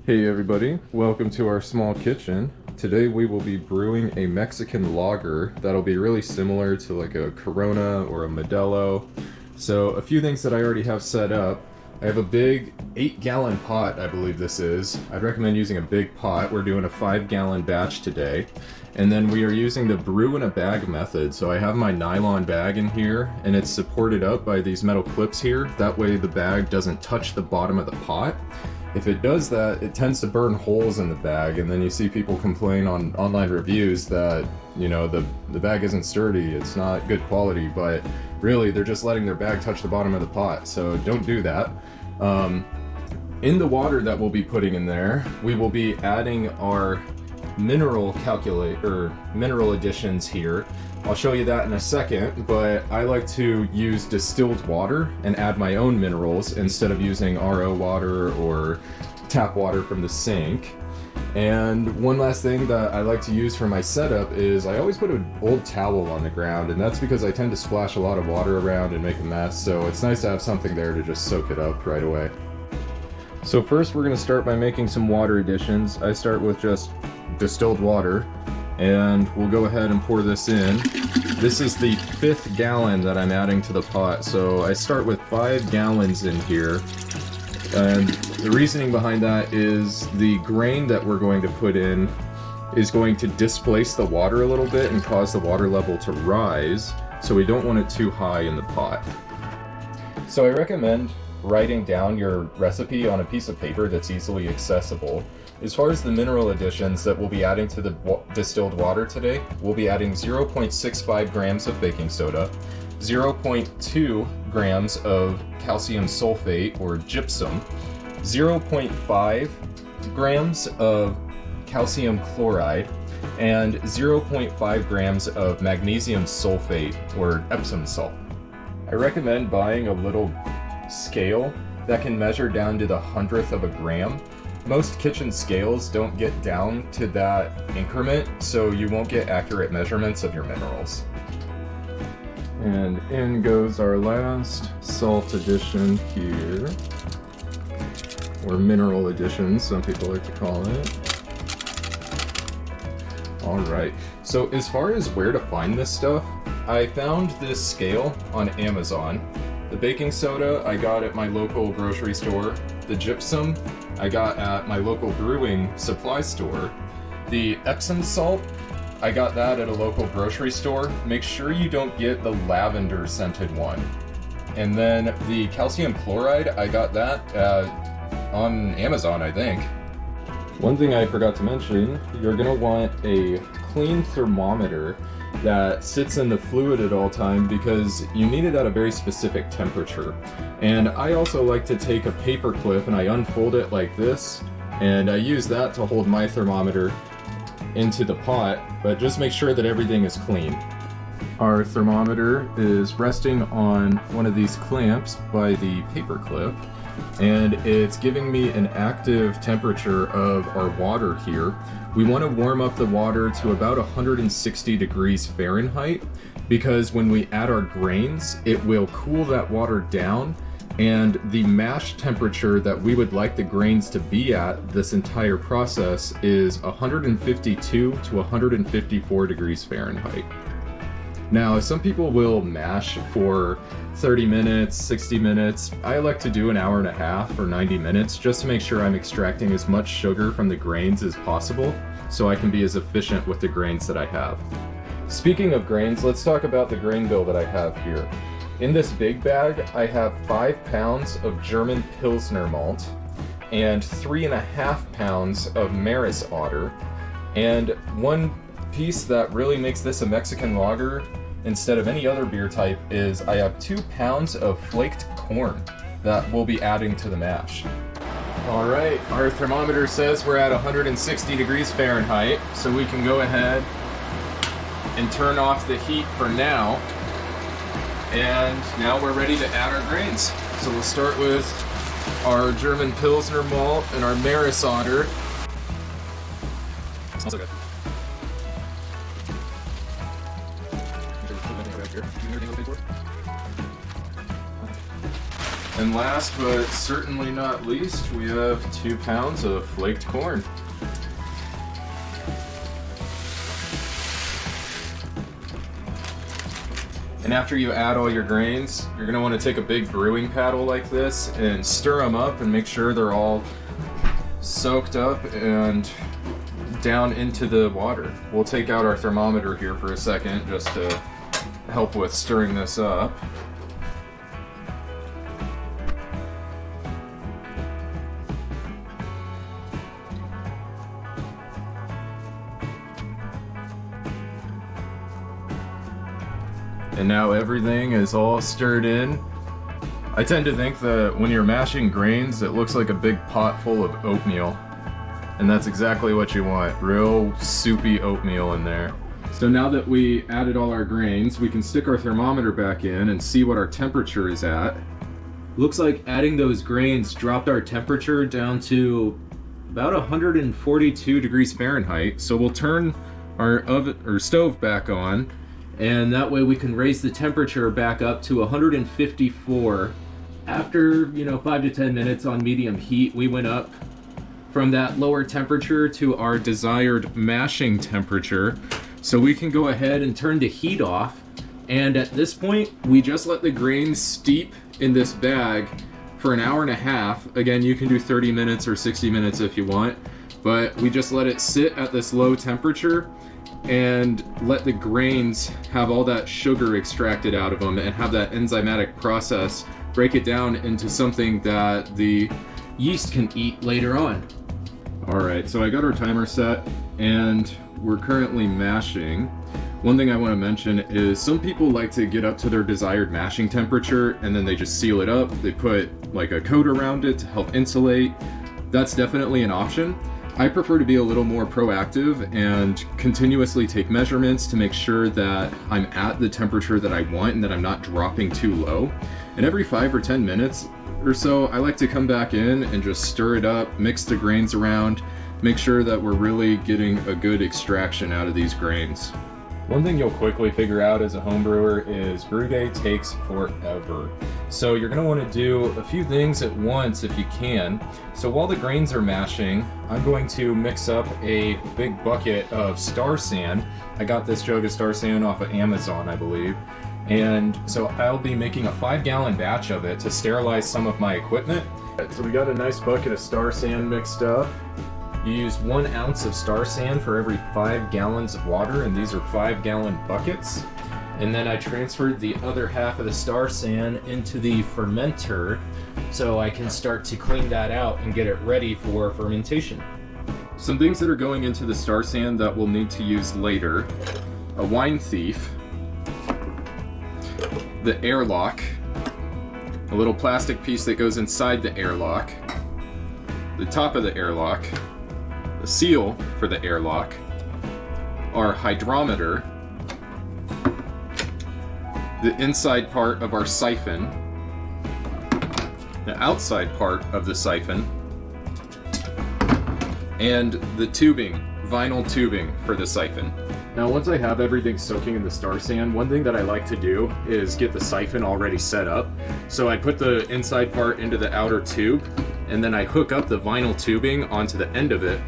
Hey everybody, welcome to our small kitchen. Today we will be brewing a Mexican lager that'll be really similar to like a Corona or a Modelo. So a few things that I already have set up. I have a big 8-gallon pot, I believe this is. I'd recommend using a big pot. We're doing a 5-gallon batch today. And then we are using the brew in a bag method. So I have my nylon bag in here and it's supported up by these metal clips here. That way the bag doesn't touch the bottom of the pot. If it does that, it tends to burn holes in the bag, and then you see people complain on online reviews that, you know, the bag isn't sturdy, it's not good quality, but really they're just letting their bag touch the bottom of the pot, so don't do that. In the water that we'll be putting in there, we will be adding our mineral additions here. I'll show you that in a second, but I like to use distilled water and add my own minerals instead of using RO water or tap water from the sink. And one last thing that I like to use for my setup is I always put an old towel on the ground, and that's because I tend to splash a lot of water around and make a mess, so it's nice to have something there to just soak it up right away. So first we're going to start by making some water additions. I start with just distilled water, and we'll go ahead and pour this in. This is the 5th gallon that I'm adding to the pot, so I start with 5 gallons in here. And the reasoning behind that is the grain that we're going to put in is going to displace the water a little bit and cause the water level to rise, so we don't want it too high in the pot. So I recommend writing down your recipe on a piece of paper that's easily accessible. As far as the mineral additions that we'll be adding to the distilled water today, we'll be adding 0.65 grams of baking soda, 0.2 grams of calcium sulfate or gypsum, 0.5 grams of calcium chloride, and 0.5 grams of magnesium sulfate or Epsom salt. I recommend buying a little scale that can measure down to the 100th of a gram. Most kitchen scales don't get down to that increment, so you won't get accurate measurements of your minerals. And in goes our last salt addition here, or mineral addition, some people like to call it. Alright, so as far as where to find this stuff, I found this scale on Amazon. The baking soda I got at my local grocery store. The gypsum I got at my local brewing supply store. The Epsom salt, I got that at a local grocery store. Make sure you don't get the lavender scented one. And then the calcium chloride, I got that on Amazon, I think. One thing I forgot to mention, you're gonna want a clean thermometer that sits in the fluid at all time because you need it at a very specific temperature. And I also like to take a paper clip and I unfold it like this, and I use that to hold my thermometer into the pot, but just make sure that everything is clean. Our thermometer is resting on one of these clamps by the paper clip, and it's giving me an active temperature of our water here. We want to warm up the water to about 160 degrees Fahrenheit because when we add our grains, it will cool that water down, and the mash temperature that we would like the grains to be at this entire process is 152 to 154 degrees Fahrenheit. Now, some people will mash for 30 minutes, 60 minutes. I like to do an hour and a half or 90 minutes just to make sure I'm extracting as much sugar from the grains as possible so I can be as efficient with the grains that I have. Speaking of grains, let's talk about the grain bill that I have here. In this big bag, I have 5 pounds of German Pilsner malt and 3.5 pounds of Marris otter, and one piece that really makes this a Mexican lager instead of any other beer type is I have 2 pounds of flaked corn that we'll be adding to the mash. Alright, our thermometer says we're at 160 degrees Fahrenheit, so we can go ahead and turn off the heat for now. And now we're ready to add our grains. So we'll start with our German Pilsner malt and our Marris otter. It smells so good. And last but certainly not least, we have 2 pounds of flaked corn. And after you add all your grains, you're gonna wanna take a big brewing paddle like this and stir them up and make sure they're all soaked up and down into the water. We'll take out our thermometer here for a second just to help with stirring this up. And now everything is all stirred in. I tend to think that when you're mashing grains, it looks like a big pot full of oatmeal. And that's exactly what you want, real soupy oatmeal in there. So now that we added all our grains, we can stick our thermometer back in and see what our temperature is at. Looks like adding those grains dropped our temperature down to about 142 degrees Fahrenheit. So we'll turn our oven or stove back on, and that way we can raise the temperature back up to 154. After, 5 to 10 minutes on medium heat, we went up from that lower temperature to our desired mashing temperature. So we can go ahead and turn the heat off. And at this point, we just let the grains steep in this bag for an hour and a half. Again, you can do 30 minutes or 60 minutes if you want, but we just let it sit at this low temperature and let the grains have all that sugar extracted out of them and have that enzymatic process break it down into something that the yeast can eat later on. All right, so I got our timer set and we're currently mashing. One thing I want to mention is some people like to get up to their desired mashing temperature and then they just seal it up. They put like a coat around it to help insulate. That's definitely an option. I prefer to be a little more proactive and continuously take measurements to make sure that I'm at the temperature that I want and that I'm not dropping too low. And every 5 or 10 minutes or so, I like to come back in and just stir it up, mix the grains around, make sure that we're really getting a good extraction out of these grains. One thing you'll quickly figure out as a home brewer is brew day takes forever. So you're going to want to do a few things at once if you can. So while the grains are mashing, I'm going to mix up a big bucket of Star San. I got this jug of Star San off of Amazon, I believe. And so I'll be making a 5-gallon batch of it to sterilize some of my equipment. So we got a nice bucket of Star San mixed up. You use 1 ounce of Star San for every 5 gallons of water, and these are 5-gallon buckets. And then I transferred the other half of the Star San into the fermenter so I can start to clean that out and get it ready for fermentation. Some things that are going into the Star San that we'll need to use later: a wine thief, the airlock, a little plastic piece that goes inside the airlock, the top of the airlock, the seal for the airlock, our hydrometer, the inside part of our siphon, the outside part of the siphon, and the tubing, vinyl tubing for the siphon. Now once I have everything soaking in the Star San, one thing that I like to do is get the siphon already set up. So I put the inside part into the outer tube, and then I hook up the vinyl tubing onto the end of it.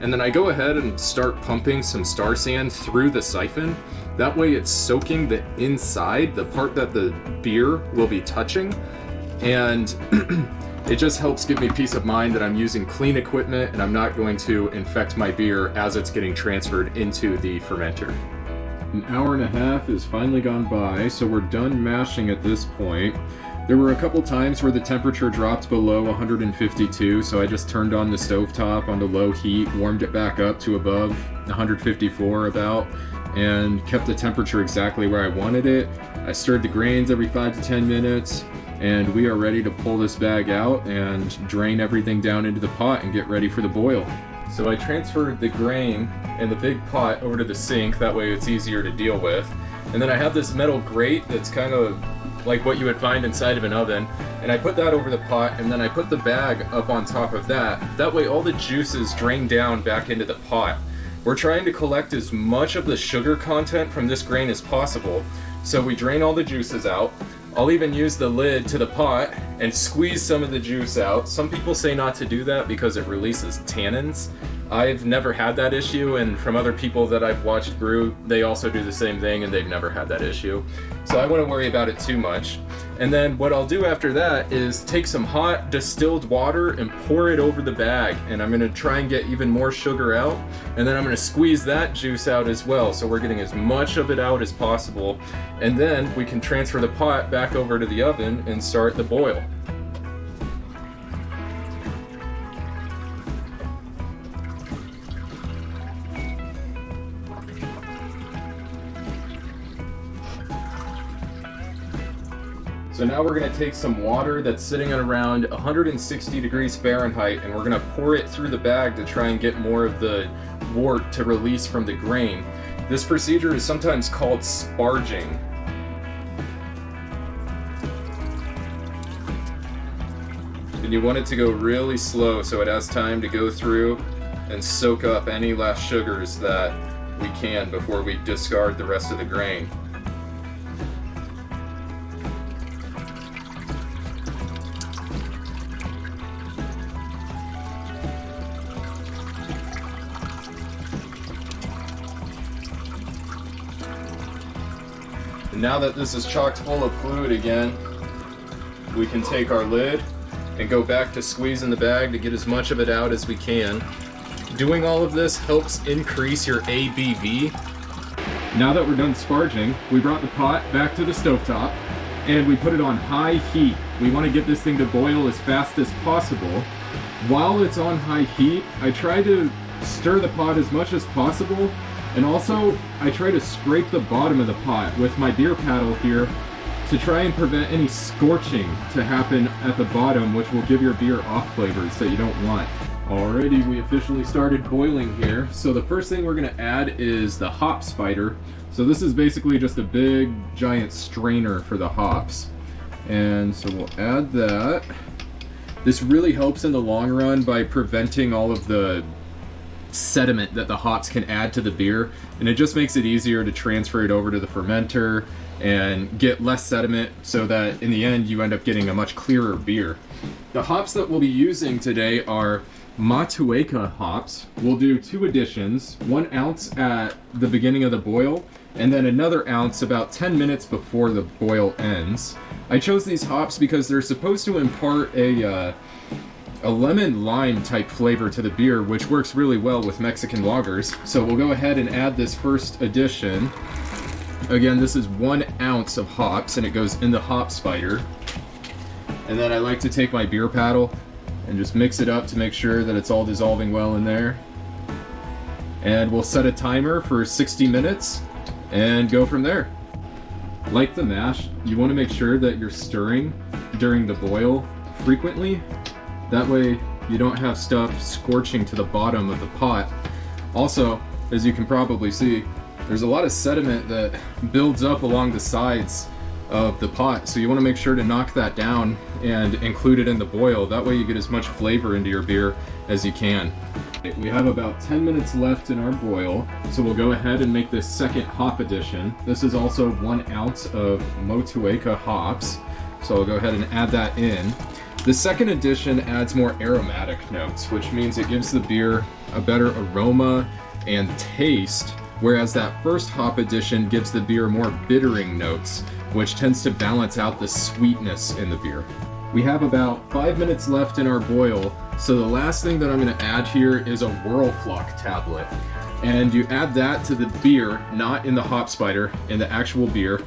And then I go ahead and start pumping some Star San through the siphon. That way it's soaking the inside, the part that the beer will be touching. And it just helps give me peace of mind that I'm using clean equipment and I'm not going to infect my beer as it's getting transferred into the fermenter. An hour and a half is finally gone by, so we're done mashing at this point. There were a couple times where the temperature dropped below 152, so I just turned on the stovetop onto low heat, warmed it back up to above 154 about, and kept the temperature exactly where I wanted it. I stirred the grains every 5 to 10 minutes, and we are ready to pull this bag out and drain everything down into the pot and get ready for the boil. So I transferred the grain and the big pot over to the sink, that way it's easier to deal with. And then I have this metal grate that's kind of like what you would find inside of an oven, and I put that over the pot, and then I put the bag up on top of that. That way all the juices drain down back into the pot. We're trying to collect as much of the sugar content from this grain as possible, so we drain all the juices out. I'll even use the lid to the pot and squeeze some of the juice out. Some people say not to do that because it releases tannins. I've never had that issue, and from other people that I've watched brew, they also do the same thing and they've never had that issue. So I wouldn't worry about it too much. And then what I'll do after that is take some hot distilled water and pour it over the bag, and I'm gonna try and get even more sugar out, and then I'm gonna squeeze that juice out as well, so we're getting as much of it out as possible, and then we can transfer the pot back over to the oven and start the boil. So now we're going to take some water that's sitting at around 160 degrees Fahrenheit, and we're going to pour it through the bag to try and get more of the wort to release from the grain. This procedure is sometimes called sparging. And you want it to go really slow so it has time to go through and soak up any last sugars that we can before we discard the rest of the grain. And now that this is chocked full of fluid again, we can take our lid and go back to squeezing the bag to get as much of it out as we can. Doing all of this helps increase your ABV. Now that we're done sparging, we brought the pot back to the stovetop and we put it on high heat. We want to get this thing to boil as fast as possible. While it's on high heat, I try to stir the pot as much as possible, and also I try to scrape the bottom of the pot with my beer paddle here to try and prevent any scorching to happen at the bottom, which will give your beer off flavors that you don't want. Alrighty, we officially started boiling here. So the first thing we're gonna add is the hop spider. So this is basically just a big giant strainer for the hops. And so we'll add that. This really helps in the long run by preventing all of the sediment that the hops can add to the beer, and it just makes it easier to transfer it over to the fermenter and get less sediment, so that in the end you end up getting a much clearer beer. The hops that we'll be using today are Motueka hops. We'll do 2 additions, 1 ounce at the beginning of the boil and then another ounce about 10 minutes before the boil ends. I chose these hops because they're supposed to impart a lemon lime type flavor to the beer, which works really well with Mexican lagers. So we'll go ahead and add this first addition. Again, this is 1 ounce of hops and it goes in the hop spider. And then I like to take my beer paddle and just mix it up to make sure that it's all dissolving well in there. And we'll set a timer for 60 minutes and go from there. Like the mash, you want to make sure that you're stirring during the boil frequently. That way you don't have stuff scorching to the bottom of the pot. Also, as you can probably see, there's a lot of sediment that builds up along the sides of the pot, so you want to make sure to knock that down and include it in the boil. That way you get as much flavor into your beer as you can. We have about 10 minutes left in our boil, so we'll go ahead and make this second hop addition. This is also 1 ounce of Motueka hops, so I'll go ahead and add that in. The second addition adds more aromatic notes, which means it gives the beer a better aroma and taste, whereas that first hop addition gives the beer more bittering notes, which tends to balance out the sweetness in the beer. We have about 5 minutes left in our boil, so the last thing that I'm going to add here is a Whirlfloc tablet. And you add that to the beer, not in the hop spider, in the actual beer.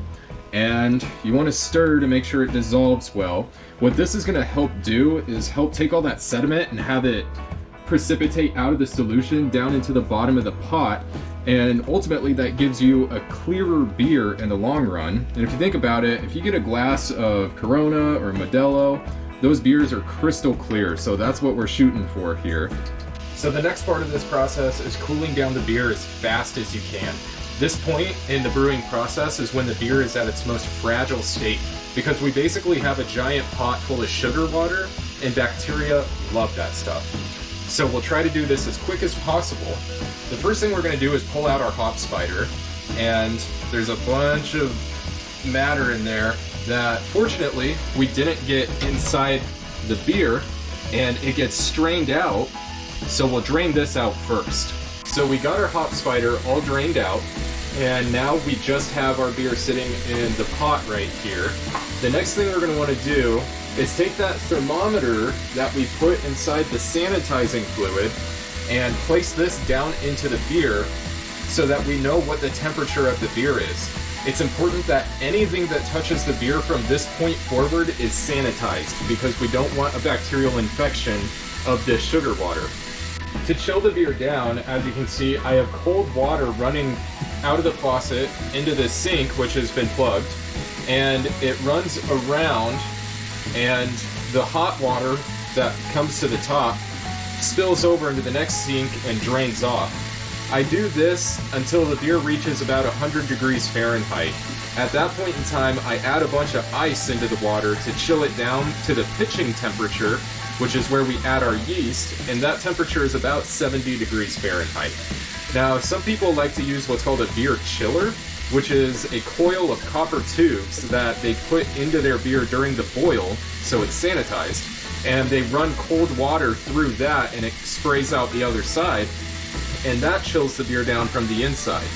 And you want to stir to make sure it dissolves well. What this is going to help do is help take all that sediment and have it precipitate out of the solution down into the bottom of the pot, and ultimately that gives you a clearer beer in the long run. And if you think about it, if you get a glass of Corona or Modelo, those beers are crystal clear, so that's what we're shooting for here. So the next part of this process is cooling down the beer as fast as you can. This point in the brewing process is when the beer is at its most fragile state, because we basically have a giant pot full of sugar water, and bacteria love that stuff. So we'll try to do this as quick as possible. The first thing we're going to do is pull out our hop spider, and there's a bunch of matter in there that fortunately we didn't get inside the beer and it gets strained out, so we'll drain this out first. So we got our hop spider all drained out, and now we just have our beer sitting in the pot right here. The next thing we're going to want to do is take that thermometer that we put inside the sanitizing fluid and place this down into the beer so that we know what the temperature of the beer is. It's important that anything that touches the beer from this point forward is sanitized because we don't want a bacterial infection of this sugar water. To chill the beer down, as you can see, I have cold water running out of the faucet into this sink, which has been plugged, and it runs around, and the hot water that comes to the top spills over into the next sink and drains off. I do this until the beer reaches about 100 degrees Fahrenheit. At that point in time, I add a bunch of ice into the water to chill it down to the pitching temperature, which is where we add our yeast, and that temperature is about 70 degrees Fahrenheit. Now, some people like to use what's called a beer chiller, which is a coil of copper tubes that they put into their beer during the boil, so it's sanitized, and they run cold water through that and it sprays out the other side, and that chills the beer down from the inside.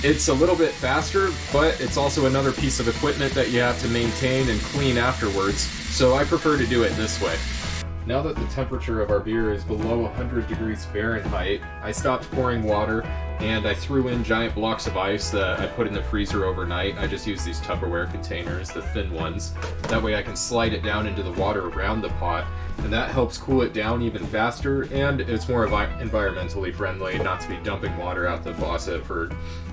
It's a little bit faster, but it's also another piece of equipment that you have to maintain and clean afterwards, so I prefer to do it this way. Now that the temperature of our beer is below 100 degrees Fahrenheit, I stopped pouring water and I threw in giant blocks of ice that I put in the freezer overnight. I just use these Tupperware containers, the thin ones. That way I can slide it down into the water around the pot, and that helps cool it down even faster, and it's more environmentally friendly not to be dumping water out the faucet for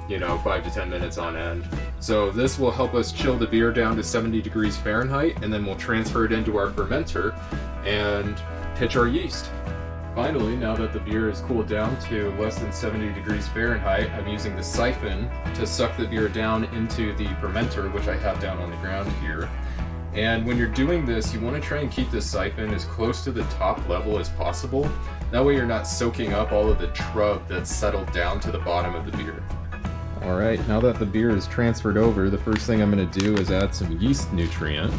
5 to 10 minutes on end. So this will help us chill the beer down to 70 degrees Fahrenheit, and then we'll transfer it into our fermenter and pitch our yeast. Finally, now that the beer is cooled down to less than 70 degrees Fahrenheit, I'm using the siphon to suck the beer down into the fermenter, which I have down on the ground here. And when you're doing this, you want to try and keep the siphon as close to the top level as possible. That way you're not soaking up all of the trub that's settled down to the bottom of the beer. Alright, now that the beer is transferred over, the first thing I'm going to do is add some yeast nutrient.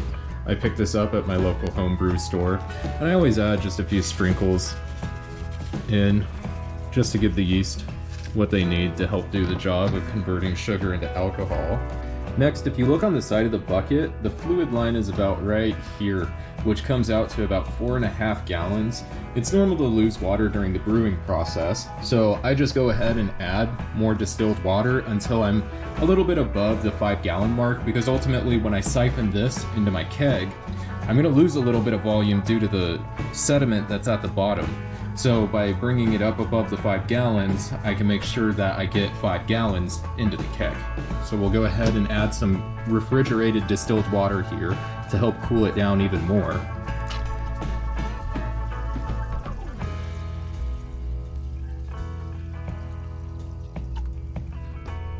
I picked this up at my local homebrew store, and I always add just a few sprinkles in just to give the yeast what they need to help do the job of converting sugar into alcohol. Next, if you look on the side of the bucket, the fluid line is about right here, which comes out to about 4.5 gallons. It's normal to lose water during the brewing process, so I just go ahead and add more distilled water until I'm a little bit above the 5-gallon mark, because ultimately when I siphon this into my keg, I'm going to lose a little bit of volume due to the sediment that's at the bottom. So by bringing it up above the 5 gallons, I can make sure that I get 5 gallons into the keg. So we'll go ahead and add some refrigerated distilled water here to help cool it down even more.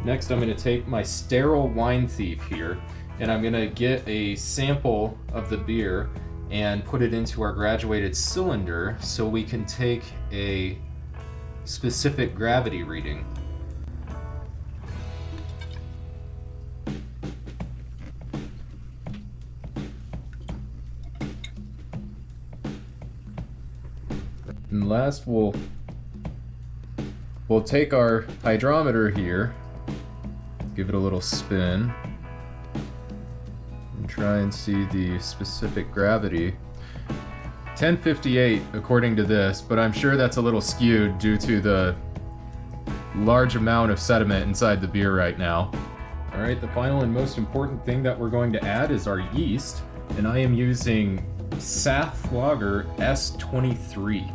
Next, I'm going to take my sterile wine thief here, and I'm going to get a sample of the beer and put it into our graduated cylinder so we can take a specific gravity reading. And last, we'll take our hydrometer here, give it a little spin, and try and see the specific gravity. 1058 according to this, but I'm sure that's a little skewed due to the large amount of sediment inside the beer right now. Alright, the final and most important thing that we're going to add is our yeast, and I am using SafLager S23.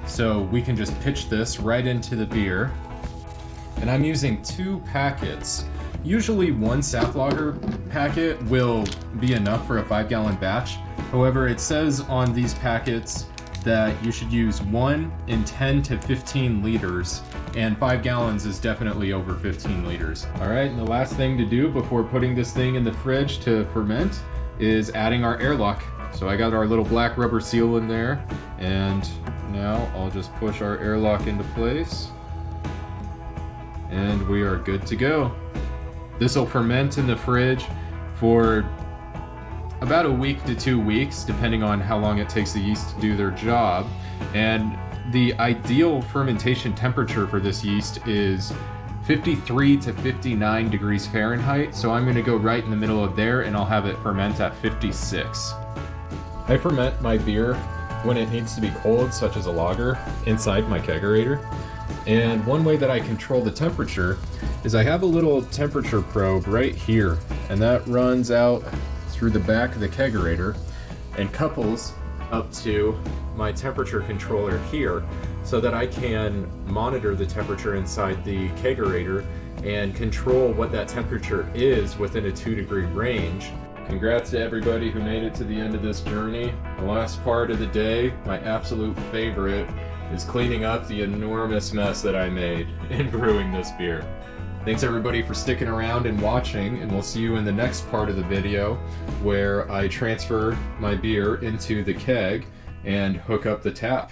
So we can just pitch this right into the beer. And I'm using 2 packets. Usually 1 SafLager packet will be enough for a 5-gallon batch. However, it says on these packets that you should use 1 in 10 to 15 liters, and 5 gallons is definitely over 15 liters. Alright, and the last thing to do before putting this thing in the fridge to ferment is adding our airlock. So I got our little black rubber seal in there, and now I'll just push our airlock into place, and we are good to go. This will ferment in the fridge for about a week to 2 weeks, depending on how long it takes the yeast to do their job. And the ideal fermentation temperature for this yeast is 53 to 59 degrees Fahrenheit. So I'm going to go right in the middle of there, and I'll have it ferment at 56. I ferment my beer when it needs to be cold, such as a lager, inside my kegerator. And one way that I control the temperature is I have a little temperature probe right here, and that runs out through the back of the kegerator and couples up to my temperature controller here, so that I can monitor the temperature inside the kegerator and control what that temperature is within a 2-degree range. Congrats to everybody who made it to the end of this journey. The last part of the day, my absolute favorite, is cleaning up the enormous mess that I made in brewing this beer. Thanks everybody for sticking around and watching, and we'll see you in the next part of the video where I transfer my beer into the keg and hook up the tap.